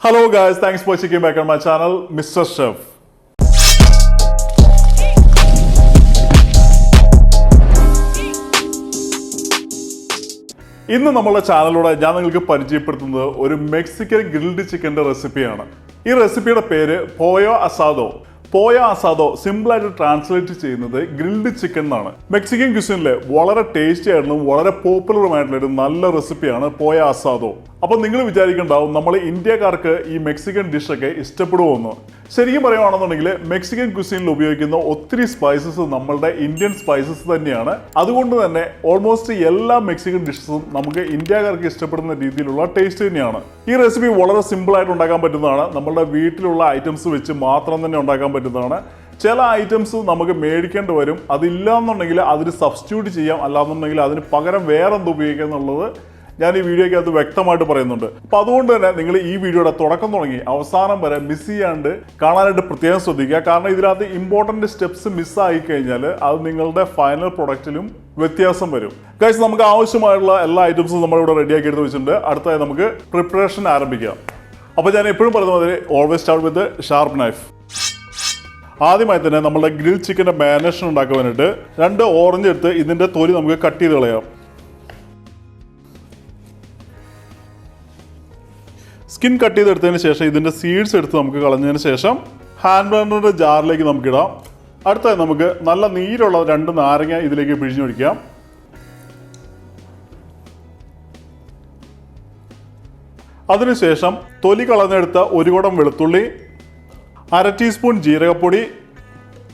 Hello guys, thanks for checking back on my channel, MrChef. ഇന്ന് നമ്മുടെ ചാനലിലൂടെ ഞാൻ നിങ്ങൾക്ക് പരിചയപ്പെടുത്തുന്നത് ഒരു മെക്സിക്കൻ ഗ്രിൽഡ് ചിക്കൻ്റെ റെസിപ്പിയാണ്. ഈ റെസിപ്പിയുടെ പേര് പോയോ അസാദോ. പോയോ അസാദോ സിമ്പിളായിട്ട് ട്രാൻസ്ലേറ്റ് ചെയ്യുന്നത് ഗ്രിൽഡ് ചിക്കൻ എന്നാണ്. മെക്സിക്കൻ ക്യൂസിനിലെ വളരെ ടേസ്റ്റി ആയിട്ടുള്ള വളരെ പോപ്പുലറുമായിട്ടുള്ള ഒരു നല്ല റെസിപ്പിയാണ് പോയോ അസാദോ. അപ്പോൾ നിങ്ങൾ വിചാരിക്കുന്നുണ്ടാവും നമ്മൾ ഇന്ത്യക്കാർക്ക് ഈ മെക്സിക്കൻ ഡിഷൊക്കെ ഇഷ്ടപ്പെടുമോന്ന്. ശരിക്കും പറയുകയാണെന്നുണ്ടെങ്കിൽ മെക്സിക്കൻ ക്യൂസിനിൽ ഉപയോഗിക്കുന്ന ഒത്തിരി സ്പൈസസ് നമ്മളുടെ ഇന്ത്യൻ സ്പൈസസ് തന്നെയാണ്. അതുകൊണ്ട് തന്നെ ഓൾമോസ്റ്റ് എല്ലാ മെക്സിക്കൻ ഡിഷസും നമുക്ക് ഇന്ത്യക്കാർക്ക് ഇഷ്ടപ്പെടുന്ന രീതിയിലുള്ള ടേസ്റ്റ് തന്നെയാണ്. ഈ റെസിപ്പി വളരെ സിമ്പിൾ ആയിട്ട് ഉണ്ടാക്കാൻ പറ്റുന്നതാണ്. നമ്മളുടെ വീട്ടിലുള്ള ഐറ്റംസ് വെച്ച് മാത്രം തന്നെ ഉണ്ടാക്കാൻ പറ്റുന്നതാണ്. ചില ഐറ്റംസ് നമുക്ക് മേടിക്കേണ്ടി വരും. അതില്ല എന്നുണ്ടെങ്കിൽ അതിന് സബ്സ്റ്റിറ്റ്യൂട്ട് ചെയ്യാം, അല്ലാന്നുണ്ടെങ്കിൽ അതിന് പകരം വേറെ എന്ത് ഉപയോഗിക്കുക എന്നുള്ളത് ഞാൻ ഈ വീഡിയോയ്ക്കകത്ത് വ്യക്തമായിട്ട് പറയുന്നുണ്ട്. അപ്പോൾ അതുകൊണ്ട് തന്നെ നിങ്ങൾ ഈ വീഡിയോയുടെ തുടക്കം തുടങ്ങി അവസാനം വരെ മിസ് ചെയ്യാണ്ട് കാണാനായിട്ട് പ്രത്യേകം ശ്രദ്ധിക്കുക. കാരണം ഇതിനകത്ത് ഇമ്പോർട്ടൻറ്റ് സ്റ്റെപ്സ് മിസ്സായി കഴിഞ്ഞാൽ അത് നിങ്ങളുടെ ഫൈനൽ പ്രൊഡക്റ്റിലും വ്യത്യാസം വരും. ഗൈസ്, നമുക്ക് ആവശ്യമായിട്ടുള്ള എല്ലാ ഐറ്റംസും നമ്മളിവിടെ റെഡിയാക്കി എടുത്ത് വെച്ചിട്ടുണ്ട്. അടുത്തായി നമുക്ക് പ്രിപ്പറേഷൻ ആരംഭിക്കാം. അപ്പോൾ ഞാൻ എപ്പോഴും പറയുന്ന മാതിരി always start with sharp knife. ആദ്യമായി തന്നെ നമ്മുടെ ഗ്രിൽ ചിക്കൻ്റെ മാരിനേഷൻ ഉണ്ടാക്കാൻ വേണ്ടിയിട്ട് 2 ഓറഞ്ച് എടുത്ത് ഇതിൻ്റെ തൊലി നമുക്ക് കട്ട് ചെയ്ത് കളയാം. സ്കിൻ കട്ട് ചെയ്തെടുത്തതിന് ശേഷം ഇതിൻ്റെ സീഡ്സ് എടുത്ത് നമുക്ക് കളഞ്ഞതിന് ശേഷം ഹാൻഡ് ബ്ലെൻഡറിൻ്റെ ജാറിലേക്ക് നമുക്കിടാം. അടുത്തായി നമുക്ക് നല്ല നീരുള്ള 2 നാരങ്ങ ഇതിലേക്ക് പിഴിഞ്ഞൊഴിക്കാം. അതിനുശേഷം തൊലി കളഞ്ഞെടുത്ത 1 കുടം വെളുത്തുള്ളി, 1/2 ടീസ്പൂൺ ജീരകപ്പൊടി,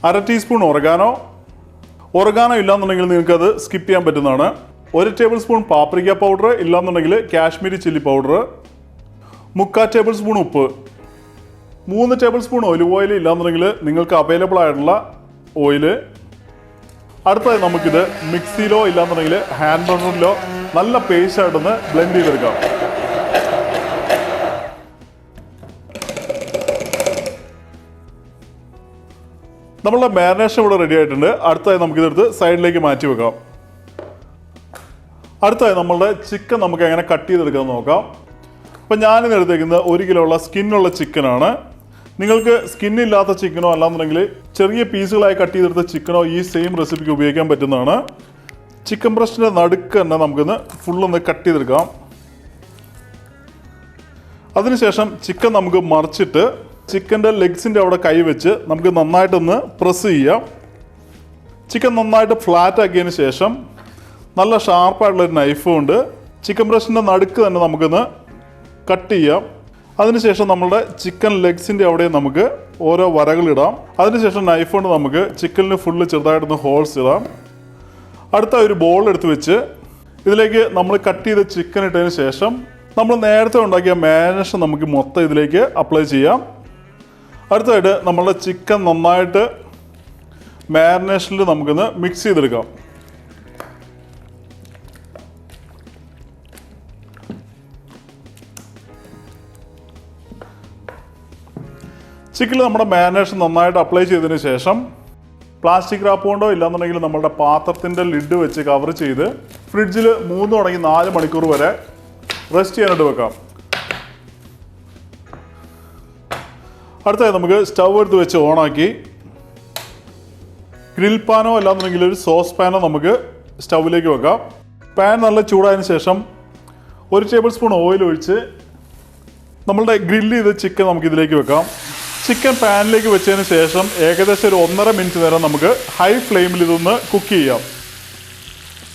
1/2 ടീസ്പൂൺ ഒറഗാനോ ഇല്ലാന്നുണ്ടെങ്കിൽ നിങ്ങൾക്കത് സ്കിപ്പ് ചെയ്യാൻ പറ്റുന്നതാണ്. 1 ടേബിൾ സ്പൂൺ പാപ്രിക്ക പൗഡർ, ഇല്ലാന്നുണ്ടെങ്കിൽ Kashmiri chilli powder, 3/4 table spoon ഉപ്പ്, 3 ടേബിൾ സ്പൂൺ ഒലിവ് ഓയിൽ, ഇല്ലാന്നുണ്ടെങ്കിൽ നിങ്ങൾക്ക് അവൈലബിൾ ആയിട്ടുള്ള ഓയില്. അടുത്തായി നമുക്കിത് മിക്സിയിലോ ഇല്ലാന്നുണ്ടെങ്കിൽ ഹാൻഡ് ബ്ലെൻഡറിലോ നല്ല പേസ്റ്റ് ആയിട്ടൊന്ന് ബ്ലെൻഡ് ചെയ്തെടുക്കാം. നമ്മളുടെ മാരിനേഷൻ ഇവിടെ റെഡി ആയിട്ടുണ്ട്. അടുത്തായി നമുക്കിതെടുത്ത് സൈഡിലേക്ക് മാറ്റി വെക്കാം. അടുത്തായി നമ്മളുടെ ചിക്കൻ നമുക്ക് എങ്ങനെ കട്ട് ചെയ്തെടുക്കാമെന്ന് നോക്കാം. അപ്പം ഞാനിന്ന് എടുത്തേക്കുന്നത് 1 കിലോ ഉള്ള സ്കിന്നുള്ള ചിക്കനാണ്. നിങ്ങൾക്ക് സ്കിന്നില്ലാത്ത ചിക്കനോ അല്ലാന്നുണ്ടെങ്കിൽ ചെറിയ പീസുകളായി കട്ട് ചെയ്തെടുത്ത ചിക്കനോ ഈ സെയിം റെസിപ്പിക്ക് ഉപയോഗിക്കാൻ പറ്റുന്നതാണ്. ചിക്കൻ ബ്രസ്റ്റിൻ്റെ നടുക്ക് തന്നെ നമുക്കൊന്ന് ഫുള്ളൊന്ന് കട്ട് ചെയ്തെടുക്കാം. അതിനുശേഷം ചിക്കൻ നമുക്ക് മറിച്ചിട്ട് ചിക്കൻ്റെ ലെഗ്സിൻ്റെ അവിടെ കൈവച്ച് നമുക്ക് നന്നായിട്ടൊന്ന് പ്രസ് ചെയ്യാം. ചിക്കൻ നന്നായിട്ട് ഫ്ലാറ്റ് ആക്കിയതിന് ശേഷം നല്ല ഷാർപ്പായിട്ടുള്ളൊരു നൈഫ് കൊണ്ട് ചിക്കൻ ബ്രസ്റ്റിൻ്റെ നടുക്ക് തന്നെ നമുക്കൊന്ന് കട്ട് ചെയ്യാം. അതിനുശേഷം നമ്മളുടെ ചിക്കൻ ലെഗ്സിൻ്റെ അവിടെ നമുക്ക് ഓരോ വരകളിടാം. അതിനുശേഷം നൈഫ് കൊണ്ട് നമുക്ക് ചിക്കനിൽ ഫുള്ള് ചെറുതായിട്ടൊന്ന് ഹോൾസ് ഇടാം. അടുത്ത ഒരു ബോൾ എടുത്ത് വെച്ച് ഇതിലേക്ക് നമ്മൾ കട്ട് ചെയ്ത ചിക്കൻ ഇട്ടതിന് ശേഷം നമ്മൾ നേരത്തെ ഉണ്ടാക്കിയ മാരിനേഷൻ നമുക്ക് മൊത്തം ഇതിലേക്ക് അപ്ലൈ ചെയ്യാം. അടുത്തതായിട്ട് നമ്മളുടെ ചിക്കൻ നന്നായിട്ട് മാരിനേഷനിൽ നമുക്കൊന്ന് മിക്സ് ചെയ്തെടുക്കാം. ചിക്കനിൽ നമ്മുടെ മാരിനേഷൻ നന്നായിട്ട് അപ്ലൈ ചെയ്തതിന് ശേഷം പ്ലാസ്റ്റിക് റാപ്പ് കൊണ്ടോ ഇല്ലാന്നുണ്ടെങ്കിൽ നമ്മളുടെ പാത്രത്തിൻ്റെ ലിഡ് വെച്ച് കവർ ചെയ്ത് ഫ്രിഡ്ജിൽ 3 തുടങ്ങി 4 മണിക്കൂർ വരെ റെസ്റ്റ് ചെയ്യാനായിട്ട് വെക്കാം. അടുത്തായി നമുക്ക് സ്റ്റവ് എടുത്ത് വെച്ച് ഓണാക്കി ഗ്രിൽ പാനോ അല്ലാന്നുണ്ടെങ്കിൽ ഒരു സോസ് പാനോ നമുക്ക് സ്റ്റൗവിലേക്ക് വെക്കാം. പാൻ നല്ല ചൂടായതിനു ശേഷം 1 ടേബിൾ സ്പൂൺ ഓയിൽ ഒഴിച്ച് നമ്മളുടെ ഗ്രില്ല് ചെയ്ത ചിക്കൻ നമുക്ക് ഇതിലേക്ക് വെക്കാം. ചിക്കൻ പാനിലേക്ക് വെച്ചതിന് ശേഷം ഏകദേശം ഒരു 1.5 മിനിറ്റ് നേരം നമുക്ക് ഹൈ ഫ്ലെയിമിൽ ഇതൊന്ന് കുക്ക് ചെയ്യാം.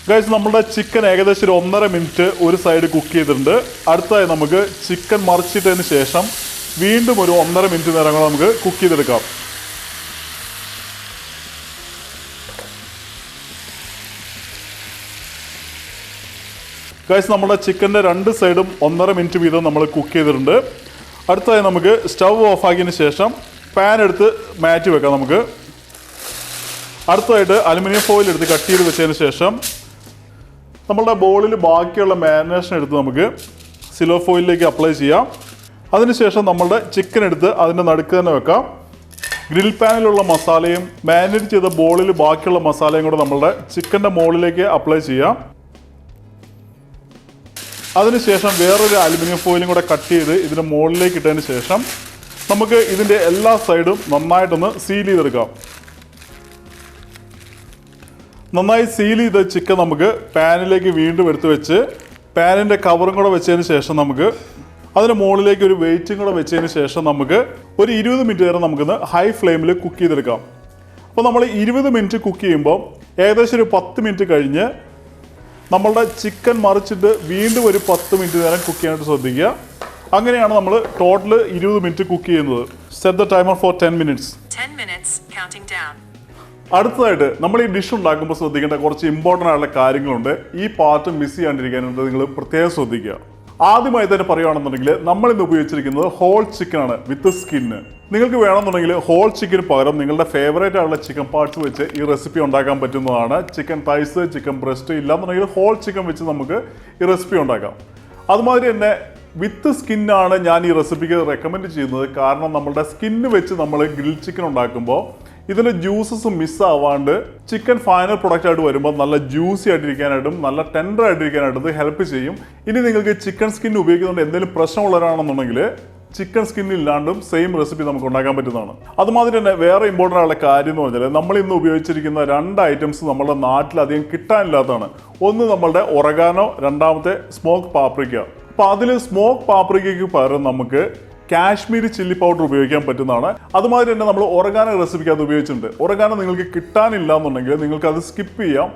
ഗൈസ്, നമ്മുടെ ചിക്കൻ ഏകദേശം ഒരു 1.5 മിനിറ്റ് ഒരു സൈഡ് കുക്ക് ചെയ്തിട്ടുണ്ട്. അടുത്തായി നമുക്ക് ചിക്കൻ മറിച്ചിട്ടതിന് ശേഷം വീണ്ടും ഒരു 1.5 മിനിറ്റ് നേരം കൂടെ നമുക്ക് കുക്ക് ചെയ്തെടുക്കാം. ഗൈസ്, നമ്മുടെ ചിക്കൻ്റെ 2 സൈഡും 1.5 മിനിറ്റ് വീതം നമ്മൾ കുക്ക് ചെയ്തിട്ടുണ്ട്. അടുത്തായി നമുക്ക് സ്റ്റവ് ഓഫാക്കിയതിന് ശേഷം പാൻ എടുത്ത് മാറ്റി വെക്കാം. നമുക്ക് അടുത്തതായിട്ട് അലുമിനിയം ഫോയിൽ എടുത്ത് കട്ട് ചെയ്ത് വെച്ചതിന് ശേഷം നമ്മളുടെ ബോളിൽ ബാക്കിയുള്ള മാരിനേഷൻ എടുത്ത് നമുക്ക് സിലോ ഫോയിലിലേക്ക് അപ്ലൈ ചെയ്യാം. അതിനുശേഷം നമ്മളുടെ ചിക്കൻ എടുത്ത് അതിൻ്റെ നടുക്ക് തന്നെ വെക്കാം. ഗ്രിൽ പാനിലുള്ള മസാലയും മാരിനേറ്റ് ചെയ്ത ബോളിൽ ബാക്കിയുള്ള മസാലയും കൂടെ നമ്മളുടെ ചിക്കൻ്റെ മുകളിലേക്ക് അപ്ലൈ ചെയ്യാം. അതിനുശേഷം വേറൊരു അലുമിനിയം ഫോയിലും കൂടെ കട്ട് ചെയ്ത് ഇതിന് മുകളിലേക്ക് ഇട്ടതിന് ശേഷം നമുക്ക് ഇതിൻ്റെ എല്ലാ സൈഡും നന്നായിട്ടൊന്ന് സീൽ ചെയ്തെടുക്കാം. നന്നായി സീൽ ചെയ്ത ചിക്കൻ നമുക്ക് പാനിലേക്ക് വീണ്ടും എടുത്ത് വെച്ച് പാനിൻ്റെ കവറും കൂടെ വെച്ചതിന് ശേഷം നമുക്ക് അതിന് മുകളിലേക്ക് ഒരു വെയിറ്റും കൂടെ വെച്ചതിന് ശേഷം നമുക്ക് ഒരു 20 മിനിറ്റ് നേരം നമുക്കൊന്ന് ഹൈ ഫ്ലെയിമിൽ കുക്ക് ചെയ്തെടുക്കാം. അപ്പോൾ നമ്മൾ 20 മിനിറ്റ് കുക്ക് ചെയ്യുമ്പോൾ ഏകദേശം ഒരു 10 മിനിറ്റ് കഴിഞ്ഞ് നമ്മളുടെ ചിക്കൻ മറിച്ചിട്ട് വീണ്ടും ഒരു 10 മിനിറ്റ് നേരം കുക്ക് ചെയ്യാനായിട്ട് ശ്രദ്ധിക്കുക. അങ്ങനെയാണ് നമ്മൾ ടോട്ടൽ 20 മിനിറ്റ് കുക്ക് ചെയ്യുന്നത്. Set the timer for 10 minutes. അടുത്തതായിട്ട് നമ്മൾ ഈ ഡിഷ് ഉണ്ടാക്കുമ്പോൾ ശ്രദ്ധിക്കേണ്ട കുറച്ച് ഇമ്പോർട്ടൻ്റ് ആയിട്ടുള്ള കാര്യങ്ങളുണ്ട്. ഈ പാർട്ട് മിസ് ചെയ്യാണ്ടിരിക്കാനുണ്ട്, നിങ്ങൾ പ്രത്യേകം ശ്രദ്ധിക്കുക. ആദ്യമായി തന്നെ പറയുകയാണെന്നുണ്ടെങ്കിൽ നമ്മൾ ഇന്ന് ഉപയോഗിച്ചിരിക്കുന്നത് ഹോൾ ചിക്കൻ ആണ് വിത്ത് സ്കിന്ന്. നിങ്ങൾക്ക് വേണമെന്നുണ്ടെങ്കിൽ ഹോൾ ചിക്കന് പകരം നിങ്ങളുടെ ഫേവറേറ്റ് ആയിട്ടുള്ള ചിക്കൻ പാർട്സ് വെച്ച് ഈ റെസിപ്പി ഉണ്ടാക്കാൻ പറ്റുന്നതാണ്. ചിക്കൻ തൈസ്, ചിക്കൻ ബ്രസ്റ്റ് ഇല്ലാന്നുണ്ടെങ്കിൽ ഹോൾ ചിക്കൻ വെച്ച് നമുക്ക് ഈ റെസിപ്പി ഉണ്ടാക്കാം. അതുമാതിരി തന്നെ വിത്ത് സ്കിന്നാണ് ഞാൻ ഈ റെസിപ്പിക്ക് റെക്കമെൻഡ് ചെയ്യുന്നത്. കാരണം നമ്മളുടെ സ്കിന്ന് വെച്ച് നമ്മൾ ഗ്രിൽ ചിക്കൻ ഉണ്ടാക്കുമ്പോൾ ഇതിൻ്റെ ജ്യൂസസ് മിസ്സാവാണ്ട് ചിക്കൻ ഫൈനൽ പ്രൊഡക്റ്റ് ആയിട്ട് വരുമ്പോൾ നല്ല ജ്യൂസി ആയിട്ടിരിക്കാനായിട്ടും നല്ല ടെൻഡർ ആയിട്ടിരിക്കാനായിട്ടും ഇത് ഹെൽപ്പ് ചെയ്യും. ഇനി നിങ്ങൾക്ക് ചിക്കൻ സ്കിൻ ഉപയോഗിക്കുന്നുണ്ട് എന്തെങ്കിലും പ്രശ്നമുള്ളവരാണെന്നുണ്ടെങ്കിൽ ചിക്കൻ സ്കിൻ ഇല്ലാണ്ടും സെയിം റെസിപ്പി നമുക്ക് ഉണ്ടാക്കാൻ പറ്റുന്നതാണ്. അതുമാതിരി തന്നെ വേറെ ഇമ്പോർട്ടൻ്റ് ആയുള്ള കാര്യം എന്ന് പറഞ്ഞാൽ നമ്മൾ ഇന്ന് ഉപയോഗിച്ചിരിക്കുന്ന 2 ഐറ്റംസ് നമ്മുടെ നാട്ടിൽ അധികം കിട്ടാനില്ലാത്തതാണ്. ഒന്ന് നമ്മളുടെ ഒറഗാനോ, രണ്ടാമത്തെ സ്മോക്ക് പാപ്രിക്ക. അപ്പോൾ അതിൽ സ്മോക്ക് പാപ്രിക്കയ്ക്ക് പകരം നമുക്ക് കാശ്മീരി ചില്ലി പൗഡർ ഉപയോഗിക്കാൻ പറ്റുന്നതാണ്. അതുമാതിരി തന്നെ നമ്മൾ ഒറഗാനോ റെസിപ്പിക്ക് അത് ഉപയോഗിച്ചിട്ടുണ്ട്. ഒറഗാനോ നിങ്ങൾക്ക് കിട്ടാനില്ല എന്നുണ്ടെങ്കിൽ നിങ്ങൾക്ക് അത് സ്കിപ്പ് ചെയ്യാം.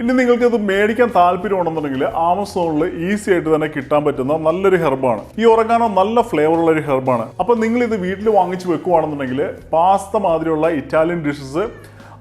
ഇനി നിങ്ങൾക്ക് അത് മേടിക്കാൻ താല്പര്യമുണ്ടെന്നുണ്ടെങ്കിൽ ആമസോണിൽ ഈസി ആയിട്ട് തന്നെ കിട്ടാൻ പറ്റുന്ന നല്ലൊരു ഹെർബാണ്. ഈ ഒറഗാനോ നല്ല ഫ്ലേവറുള്ള ഒരു ഹെർബാണ്. അപ്പോൾ നിങ്ങൾ ഇത് വീട്ടിൽ വാങ്ങിച്ച് വെക്കുകയാണെന്നുണ്ടെങ്കിൽ പാസ്ത മാതിരിയുള്ള ഇറ്റാലിയൻ ഡിഷസ്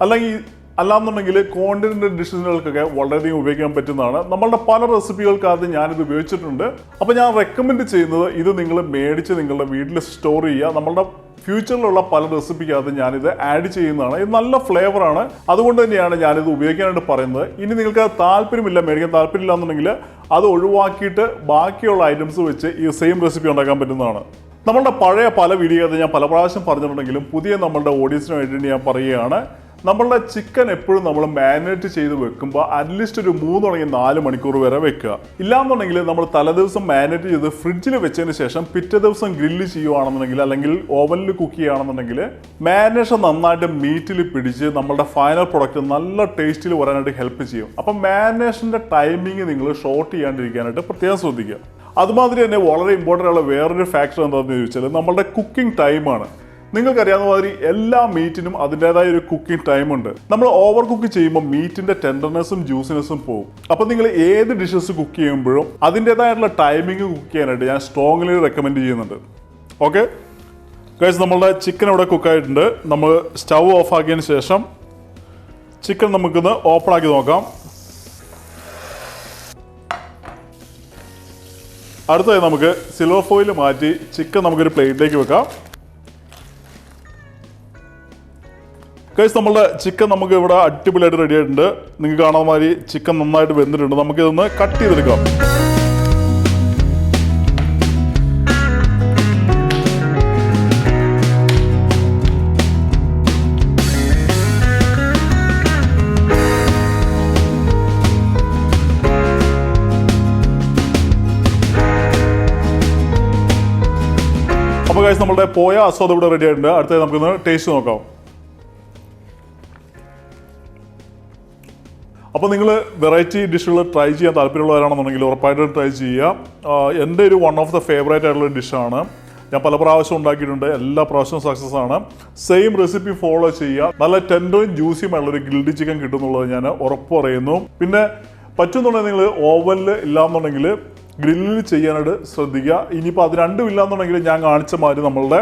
അല്ലെങ്കിൽ അല്ലാന്നുണ്ടെങ്കിൽ കോണ്ടിനെൻ്റൽ ഡിഷുകൾക്കൊക്കെ വളരെയധികം ഉപയോഗിക്കാൻ പറ്റുന്നതാണ്. നമ്മളുടെ പല റെസിപ്പികൾക്കകത്ത് ഞാനിത് ഉപയോഗിച്ചിട്ടുണ്ട്. അപ്പോൾ ഞാൻ റെക്കമെൻഡ് ചെയ്യുന്നത് ഇത് നിങ്ങൾ മേടിച്ച് നിങ്ങളുടെ വീട്ടിൽ സ്റ്റോർ ചെയ്യുക. നമ്മളുടെ ഫ്യൂച്ചറിലുള്ള പല റെസിപ്പിക്കകത്ത് ഞാനിത് ആഡ് ചെയ്യുന്നതാണ്. ഇത് നല്ല ഫ്ലേവറാണ്, അതുകൊണ്ട് തന്നെയാണ് ഞാനിത് ഉപയോഗിക്കാനായിട്ട് പറയുന്നത്. ഇനി നിങ്ങൾക്ക് അത് താല്പര്യമില്ല, മേടിക്കാൻ താല്പര്യമില്ല എന്നുണ്ടെങ്കിൽ അത് ഒഴിവാക്കിയിട്ട് ബാക്കിയുള്ള ഐറ്റംസ് വെച്ച് ഈ സെയിം റെസിപ്പി ഉണ്ടാക്കാൻ പറ്റുന്നതാണ്. നമ്മളുടെ പഴയ പല വീഡിയോക്കകത്ത് ഞാൻ പല പ്രാവശ്യം പറഞ്ഞിട്ടുണ്ടെങ്കിലും പുതിയ നമ്മളുടെ ഓഡിയൻസിന് വേണ്ടി ഞാൻ പറയുകയാണ്, നമ്മളുടെ ചിക്കൻ എപ്പോഴും നമ്മൾ മാരിനേറ്റ് ചെയ്ത് വെക്കുമ്പോൾ അറ്റ്ലീസ്റ്റ് ഒരു 3 തുടങ്ങി 4 മണിക്കൂർ വരെ വെക്കുക. ഇല്ലാന്നുണ്ടെങ്കിൽ നമ്മൾ തലേദിവസം മാരിനേറ്റ് ചെയ്ത് ഫ്രിഡ്ജിൽ വെച്ചതിന് ശേഷം പിറ്റേ ദിവസം ഗ്രില്ല് ചെയ്യുകയാണെന്നുണ്ടെങ്കിൽ അല്ലെങ്കിൽ ഓവനിൽ കുക്ക് ചെയ്യുകയാണെന്നുണ്ടെങ്കിൽ മാരിനേഷൻ നന്നായിട്ട് മീറ്റിൽ പിടിച്ച് നമ്മളുടെ ഫൈനൽ പ്രൊഡക്റ്റ് നല്ല ടേസ്റ്റിൽ വരാനായിട്ട് ഹെൽപ്പ് ചെയ്യും. അപ്പം മാരിനേഷൻ്റെ ടൈമിങ് നിങ്ങൾ ഷോർട്ട് ചെയ്യാണ്ടിരിക്കാനായിട്ട് പ്രത്യേകം ശ്രദ്ധിക്കുക. അതുമാതിരി തന്നെ വളരെ ഇമ്പോർട്ടൻ്റ് ഉള്ള വേറൊരു ഫാക്ടർ എന്താണെന്ന് ചോദിച്ചാൽ നമ്മളുടെ കുക്കിംഗ് ടൈമാണ്. നിങ്ങൾക്കറിയാവുന്ന മാതിരി എല്ലാ മീറ്റിനും അതിൻ്റെതായ ഒരു കുക്കിംഗ് ടൈമുണ്ട്. നമ്മൾ ഓവർ കുക്ക് ചെയ്യുമ്പോൾ മീറ്റിൻ്റെ ടെൻഡർനെസ്സും ജ്യൂസിനെസ്സും പോകും. അപ്പോൾ നിങ്ങൾ ഏത് ഡിഷസ് കുക്ക് ചെയ്യുമ്പോഴും അതിൻ്റെതായിട്ടുള്ള ടൈമിങ് കുക്ക് ചെയ്യാനായിട്ട് ഞാൻ സ്ട്രോങ്ലി റെക്കമെൻഡ് ചെയ്യുന്നുണ്ട്. ഓക്കെ ഗൈസ്, നമ്മളുടെ ചിക്കൻ ഇവിടെ കുക്കായിട്ടുണ്ട്. നമ്മൾ സ്റ്റൗ ഓഫ് ആക്കിയതിന് ശേഷം ചിക്കൻ നമുക്കിന്ന് ഓപ്പൺ ആക്കി നോക്കാം. അടുത്തതായി നമുക്ക് സിൽവർ ഫോയിൽ മാറ്റി ചിക്കൻ നമുക്കൊരു പ്ലേറ്റിലേക്ക് വെക്കാം. ഗൈസ്, നമ്മളുടെ ചിക്കൻ നമുക്ക് ഇവിടെ അടിപൊളിയായിട്ട് റെഡി ആയിട്ടുണ്ട്. നിങ്ങൾക്ക് കാണാൻ മാതിരി ചിക്കൻ നന്നായിട്ട് വെന്തിട്ടുണ്ട്. നമുക്കിതൊന്ന് കട്ട് ചെയ്തെടുക്കാം. അപ്പോൾ ഗൈസ്, നമ്മളുടെ പോയ അസാദോ ഇവിടെ റെഡി ആയിട്ടുണ്ട്. അടുത്തത് നമുക്കൊന്ന് ടേസ്റ്റ് നോക്കാം. അപ്പോൾ നിങ്ങൾ വെറൈറ്റി ഡിഷുകൾ ട്രൈ ചെയ്യാൻ താല്പര്യമുള്ളവരാണെന്നുണ്ടെങ്കിൽ ഉറപ്പായിട്ടും ട്രൈ ചെയ്യുക. എൻ്റെ ഒരു വൺ ഓഫ് ദ ഫേവറേറ്റ് ആയിട്ടുള്ള ഡിഷാണ്. ഞാൻ പല പ്രാവശ്യം ഉണ്ടാക്കിയിട്ടുണ്ട്, എല്ലാ പ്രാവശ്യവും സക്സസ് ആണ്. സെയിം റെസിപ്പി ഫോളോ ചെയ്യുക. നല്ല ടെൻഡറും ജ്യൂസിയുമായുള്ളൊരു ഗ്രിൽഡ് ചിക്കൻ കിട്ടുന്നുള്ളത് ഞാൻ ഉറപ്പ് പറയുന്നു. പിന്നെ പറ്റുന്നുണ്ടെങ്കിൽ നിങ്ങൾ ഓവനിൽ ഇല്ലാന്നുണ്ടെങ്കിൽ ഗ്രില്ലിൽ ചെയ്യാനായിട്ട് ശ്രദ്ധിക്കുക. ഇനിയിപ്പോൾ അത് രണ്ടും ഇല്ലാന്നുണ്ടെങ്കിൽ ഞാൻ കാണിച്ച മാതിരി നമ്മളുടെ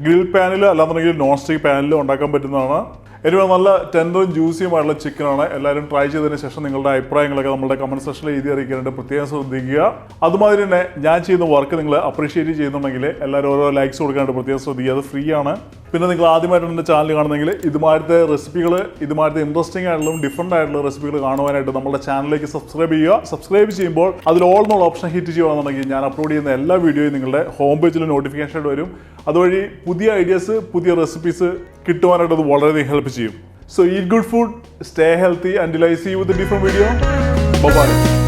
ഗ്രിൽ പാനിൽ അല്ലാന്നുണ്ടെങ്കിൽ നോൺ സ്റ്റിക്ക് പാനിൽ ഉണ്ടാക്കാൻ പറ്റുന്നതാണ്. എനിവേ നല്ല ടെൻഡറും ജ്യൂസിയുമായിട്ടുള്ള ചിക്കനാണ്. എല്ലാവരും ട്രൈ ചെയ്തതിന് ശേഷം നിങ്ങളുടെ അഭിപ്രായങ്ങളൊക്കെ നമ്മുടെ കമൻറ്റ് സെക്ഷനിൽ എഴുതി അറിയിക്കാനായിട്ട് പ്രത്യേകം ശ്രദ്ധിക്കുക. അതുമാതിരി തന്നെ ഞാൻ ചെയ്യുന്ന വർക്ക് നിങ്ങൾ അപ്രീഷിയേറ്റ് ചെയ്യുന്നുണ്ടെങ്കിൽ എല്ലാവരും ഓരോ ലൈക്സ് കൊടുക്കാനായിട്ട് പ്രത്യേകം ശ്രദ്ധിക്കുക. അത് ഫ്രീ ആണ്. പിന്നെ നിങ്ങൾ ആദ്യമായിട്ട് എൻ്റെ ചാനൽ കാണുന്നെങ്കിൽ ഇതുമാതിരത്തെ റെസിപ്പികൾ, ഇതുമാതിരത്തെ ഇൻട്രസ്റ്റിംഗ് ആയിട്ടുള്ള ഡിഫറെൻ്റ് ആയിട്ടുള്ള റെസിപ്പികൾ കാണുവാനായിട്ട് നമ്മുടെ ചാനലിലേക്ക് സബ്സ്ക്രൈബ് ചെയ്യുക. സബ്സ്ക്രൈബ് ചെയ്യുമ്പോൾ അതിൽ ഓൾ എന്നുള്ള ഓപ്ഷൻ ഹിറ്റ് ചെയ്യുകയാണെന്നുണ്ടെങ്കിൽ ഞാൻ അപ്ലോഡ് ചെയ്യുന്ന എല്ലാ വീഡിയോയും നിങ്ങളുടെ ഹോം പേജിൽ നോട്ടിഫിക്കേഷൻ ആയിട്ട് വരും. അതുവഴി പുതിയ ഐഡിയാസ്, പുതിയ റെസിപ്പീസ് കിട്ടുവാനായിട്ട് അത് വളരെയധികം ഹെൽപ്പ് ചെയ്യും. So eat good food, stay healthy, until I see you with a different video. Bye bye.